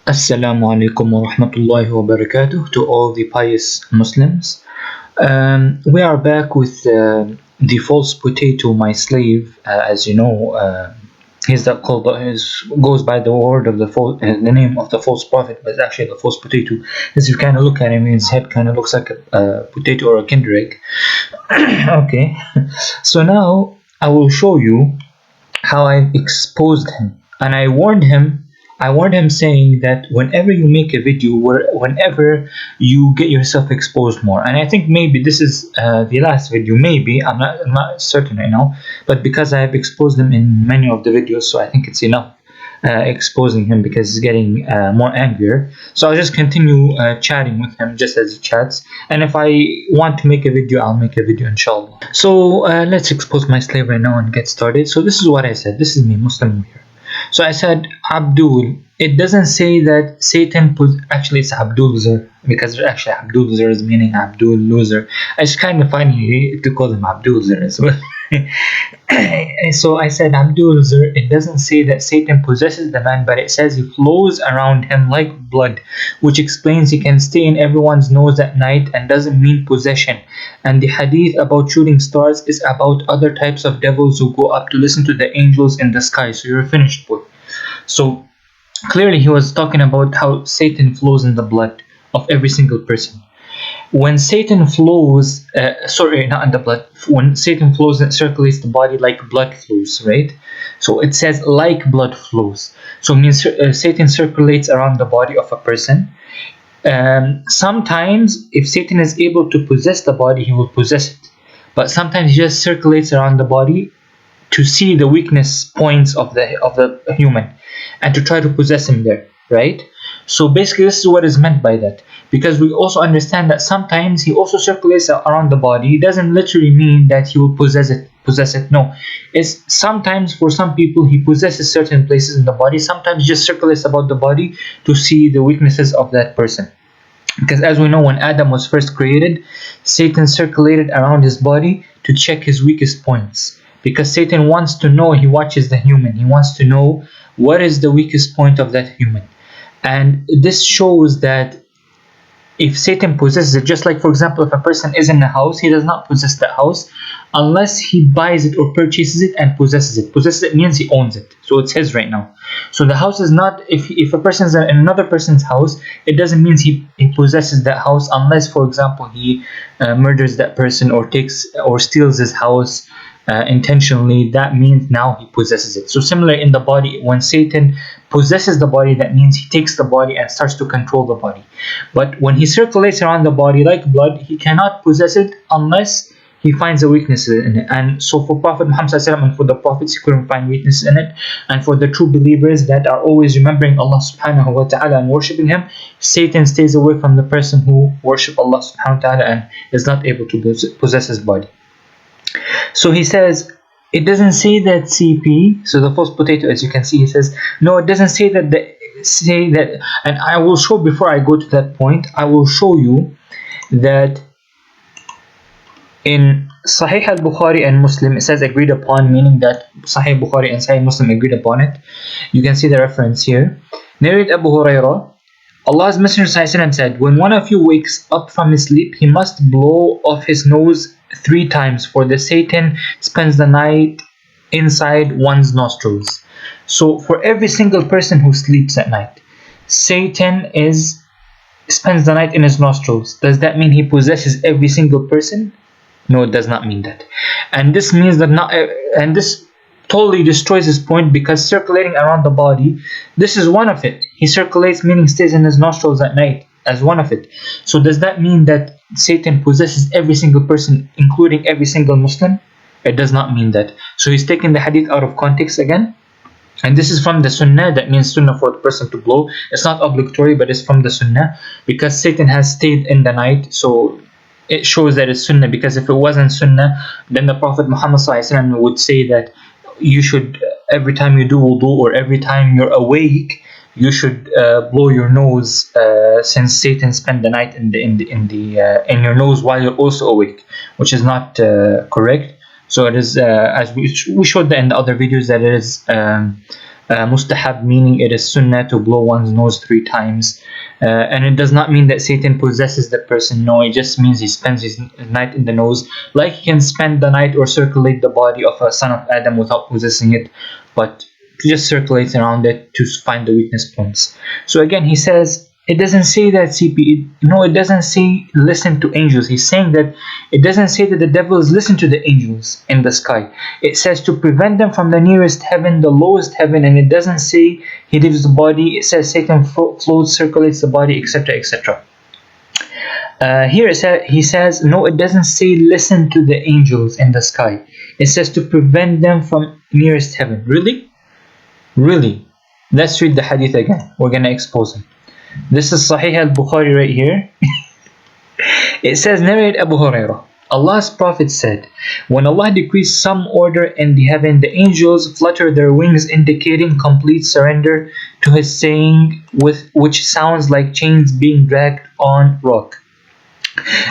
Assalamu alaikum wa rahmatullahi wa barakatuh to all the pious Muslims. We are back with the false potato, my slave. As you know, goes by the word of the name of the false prophet, but it's actually the false potato. As you kind of look at him, his head kind of looks like a potato or a Kinder egg. Okay, so now I will show you how I exposed him, and I warned him saying that whenever you make a video, whenever you get yourself exposed more, and I think maybe this is the last video, maybe I'm not certain right now, but because I have exposed him in many of the videos, so I think it's enough exposing him because he's getting more angrier. So I'll just continue chatting with him just as he chats, and if I want to make a video, I'll make a video inshallah. So let's expose my slave right now and get started. So this is what I said. This is me, Muslim here. So I said Abdul. It doesn't say that Satan put. Actually, it's Abdul-Zer, because actually Abdul-Zer is meaning Abdul loser. It's kind of funny to call him Abdul-Zer as well. So I said Abdul-Zer. It doesn't say that Satan possesses the man, but it says he flows around him like blood, which explains he can stay in everyone's nose at night and doesn't mean possession. And the hadith about shooting stars is about other types of devils who go up to listen to the angels in the sky. So you're finished, boy. So clearly he was talking about how Satan flows in the blood of every single person. When Satan flows, not in the blood. When Satan flows, it circulates the body like blood flows, right? So it says like blood flows. So it means Satan circulates around the body of a person. Sometimes, if Satan is able to possess the body, he will possess it. But sometimes he just circulates around the body to see the weakness points of the human and to try to possess him there, right? So basically, this is what is meant by that. Because we also understand that sometimes he also circulates around the body. It doesn't literally mean that he will possess it. No, it's sometimes for some people he possesses certain places in the body. Sometimes he just circulates about the body to see the weaknesses of that person. Because as we know, when Adam was first created, Satan circulated around his body to check his weakest points. Because Satan wants to know, he watches the human. He wants to know what is the weakest point of that human. And this shows that if Satan possesses it, just like for example, if a person is in a house, he does not possess that house unless he buys it or purchases it and possesses it. Possesses it means he owns it. So it's his right now. So the house is not, if a person is in another person's house, it doesn't mean he possesses that house unless, for example, he murders that person or takes or steals his house intentionally. That means now he possesses it. So similar in the body, when Satan possesses the body, that means he takes the body and starts to control the body. But when he circulates around the body like blood, he cannot possess it unless he finds a weakness in it. And so for Prophet Muhammad and for the prophets, he couldn't find weaknesses in it. And for the true believers that are always remembering Allah subhanahu wa ta'ala and worshipping him, Satan stays away from the person who worship Allah subhanahu wa ta'ala and is not able to possess his body. So he says, it doesn't say that CP, so the false potato, as you can see, he says, no, it doesn't say that, and I will show, before I go to that point, I will show you that in Sahih al-Bukhari and Muslim, it says agreed upon, meaning that Sahih Bukhari and Sahih Muslim agreed upon it. You can see the reference here. Narrated Abu Hurairah, Allah's Messenger said, when one of you wakes up from his sleep, he must blow off his nose 3 times, for the Satan spends the night inside one's nostrils. So for every single person who sleeps at night, Satan spends the night in his nostrils. Does that mean he possesses every single person? No, it does not mean that. And this means that and this totally destroys his point, because circulating around the body, this is one of it. He circulates, meaning stays in his nostrils at night, as one of it. So does that mean that Satan possesses every single person, including every single Muslim? It does not mean that. So he's taking the hadith out of context again. And this is from the sunnah. That means sunnah for the person to blow. It's not obligatory, but it's from the sunnah, because Satan has stayed in the night. So it shows that it's sunnah, because if it wasn't sunnah, then the Prophet Muhammad would say that you should, every time you do wudu or every time you're awake, you should blow your nose, since Satan spent the night in your nose while you're also awake, which is not correct. So it is, as we showed that in the other videos, that it is Mustahab, meaning it is sunnah to blow one's nose 3 times. And it does not mean that Satan possesses the person. No, it just means he spends his night in the nose, like he can spend the night or circulate the body of a son of Adam without possessing it, but just circulates around it to find the weakness points. So again, he says, it doesn't say that it doesn't say listen to angels. He's saying that it doesn't say that the devils listen to the angels in the sky. It says to prevent them from the nearest heaven, the lowest heaven, and it doesn't say he leaves the body. It says Satan floats, circulates the body, etc., etc. Here he says, no, it doesn't say listen to the angels in the sky. It says to prevent them from nearest heaven. Really? Really? Let's read the hadith again. We're going to expose him. This is Sahih al-Bukhari right here. It says, narrated Abu Hurairah, Allah's Prophet said, when Allah decrees some order in the heaven, the angels flutter their wings, indicating complete surrender to His saying, which sounds like chains being dragged on rock.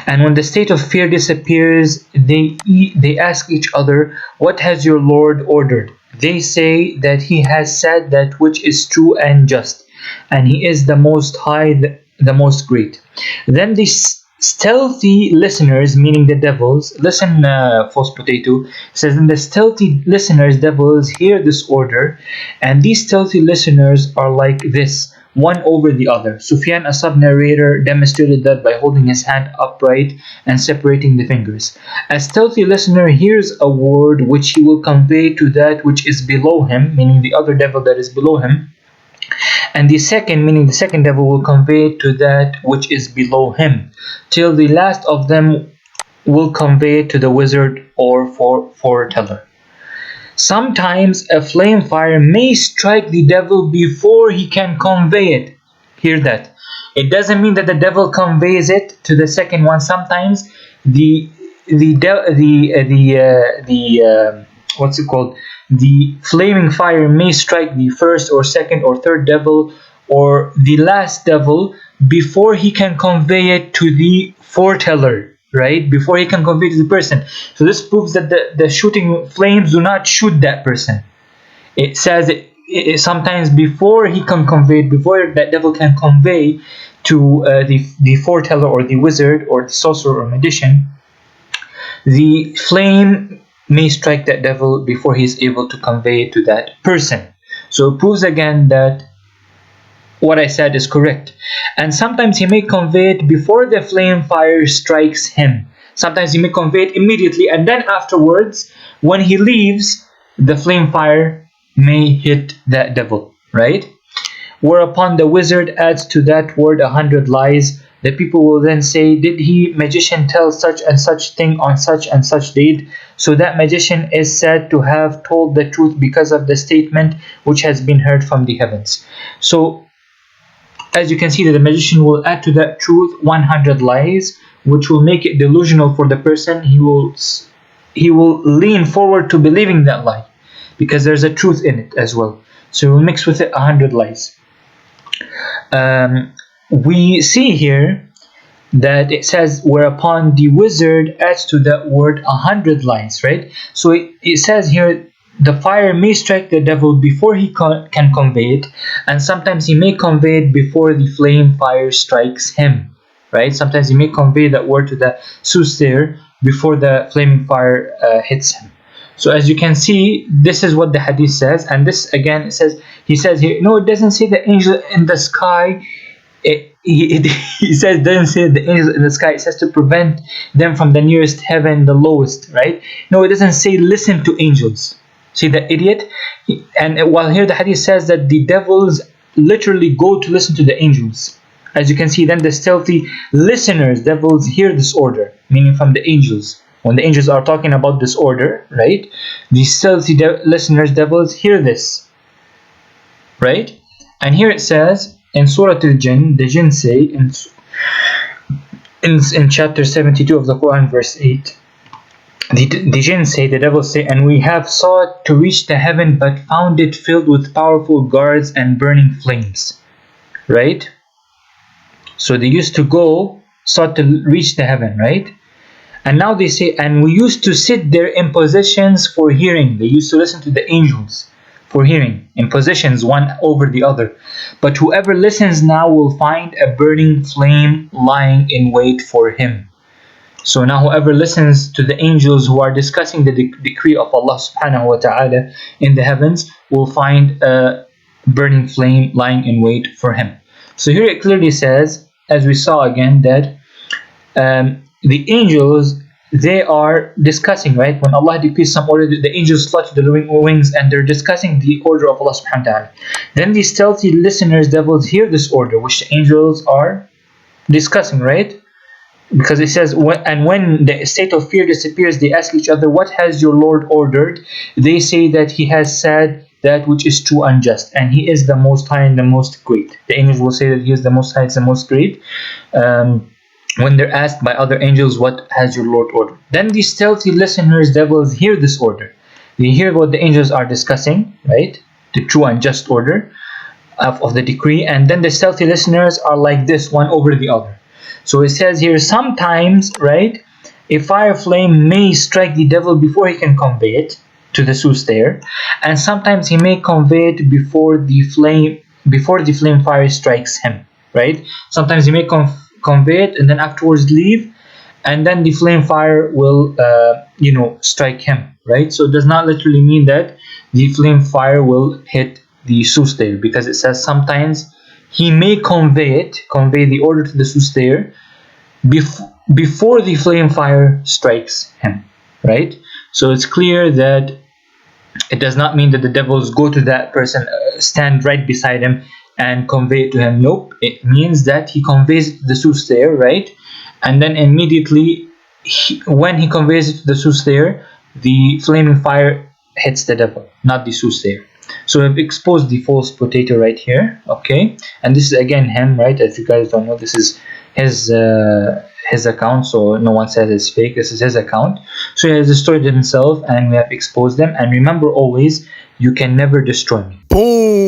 And when the state of fear disappears, they ask each other, what has your Lord ordered? They say that He has said that which is true and just, and He is the Most High, the Most Great. Then these stealthy listeners, meaning the devils, listen, false potato, says, then the stealthy listeners, devils, hear this order, and these stealthy listeners are like this, one over the other. Sufyan, a sub-narrator, demonstrated that by holding his hand upright and separating the fingers. A stealthy listener hears a word which he will convey to that which is below him, meaning the other devil that is below him, and the second, meaning the second devil, will convey to that which is below him, till the last of them will convey to the wizard or foreteller. Sometimes a flame fire may strike the devil before he can convey it. Hear that. It doesn't mean that the devil conveys it to the second one. Sometimes what's it called? The flaming fire may strike the first or second or third devil or the last devil before he can convey it to the foreteller, right? Before he can convey it to the person. So this proves that the shooting flames do not shoot that person. It says it sometimes before he can convey it, before that devil can convey to the foreteller or the wizard or the sorcerer or magician, the flame may strike that devil before he is able to convey it to that person. So it proves again that what I said is correct. And sometimes he may convey it before the flame fire strikes him. Sometimes he may convey it immediately, and then afterwards, when he leaves, the flame fire may hit that devil, right? Whereupon the wizard adds to that word 100 lies. The people will then say, did he, magician, tell such and such thing on such and such date? So that magician is said to have told the truth because of the statement which has been heard from the heavens. So as you can see, that the magician will add to that truth 100 lies, which will make it delusional for the person. He will lean forward to believing that lie because there's a truth in it as well. So he will mix with it 100 lies. We see here that it says, whereupon the wizard adds to that word 100 lies, right? So it says here, the fire may strike the devil before he can convey it, and sometimes he may convey it before the flame fire strikes him, right? Sometimes he may convey that word to the soothsayer before the flaming fire hits him. So as you can see, this is what the hadith says, and this again it says, he says here, no, it doesn't say the angel in the sky. He says, doesn't say the angels in the sky. It says to prevent them from the nearest heaven, the lowest, right? No, it doesn't say listen to angels. See the idiot? And while here the hadith says that the devils literally go to listen to the angels. As you can see, then the stealthy listeners, devils, hear this order, meaning from the angels. When the angels are talking about this order, right? The stealthy listeners, devils, hear this, right? And here it says, in Surah Al-Jinn, the Jinn say, in chapter 72 of the Quran, verse 8, the Jinn say, the devils say, and we have sought to reach the heaven, but found it filled with powerful guards and burning flames. Right? So they used to sought to reach the heaven, right? And now they say, and we used to sit there in positions for hearing. They used to listen to the angels. for hearing, in positions one over the other. But whoever listens now will find a burning flame lying in wait for him. So now whoever listens to the angels who are discussing the decree of Allah subhanahu wa ta'ala in the heavens will find a burning flame lying in wait for him. So here it clearly says, as we saw again, that the angels, they are discussing, right? When Allah decrees some order, the angels fly to the wings and they're discussing the order of Allah subhanahu wa ta'ala. Then these stealthy listeners, devils, hear this order which the angels are discussing, right? Because it says, when the state of fear disappears, they ask each other, what has your Lord ordered? They say that he has said that which is true and just, and he is the most high and the most great. The angels will say that he is the most high and the most great. When they're asked by other angels, what has your Lord ordered? Then these stealthy listeners, devils, hear this order. They hear what the angels are discussing, right? The true and just order of the decree. And then the stealthy listeners are like this, one over the other. So it says here, sometimes, right, a fire flame may strike the devil before he can convey it to the soothsayer, and sometimes he may convey it before the flame fire strikes him, right? Sometimes he may convey it and then afterwards leave, and then the flame fire will strike him, right? So it does not literally mean that the flame fire will hit the soothsayer, because it says sometimes he may convey the order to the soothsayer before the flame fire strikes him, right? So it's clear that it does not mean that the devils go to that person, stand right beside him and convey it to him. Nope, it means that he conveys it to the soothsayer, right? And then immediately, when he conveys it to the soothsayer, the flaming fire hits the devil, not the soothsayer. So we've exposed the false potato right here, okay? And this is again him, right? If you guys don't know, this is his account, so no one says it's fake. This is his account. So he has destroyed himself, and we have exposed them. And remember always, you can never destroy me. Boom!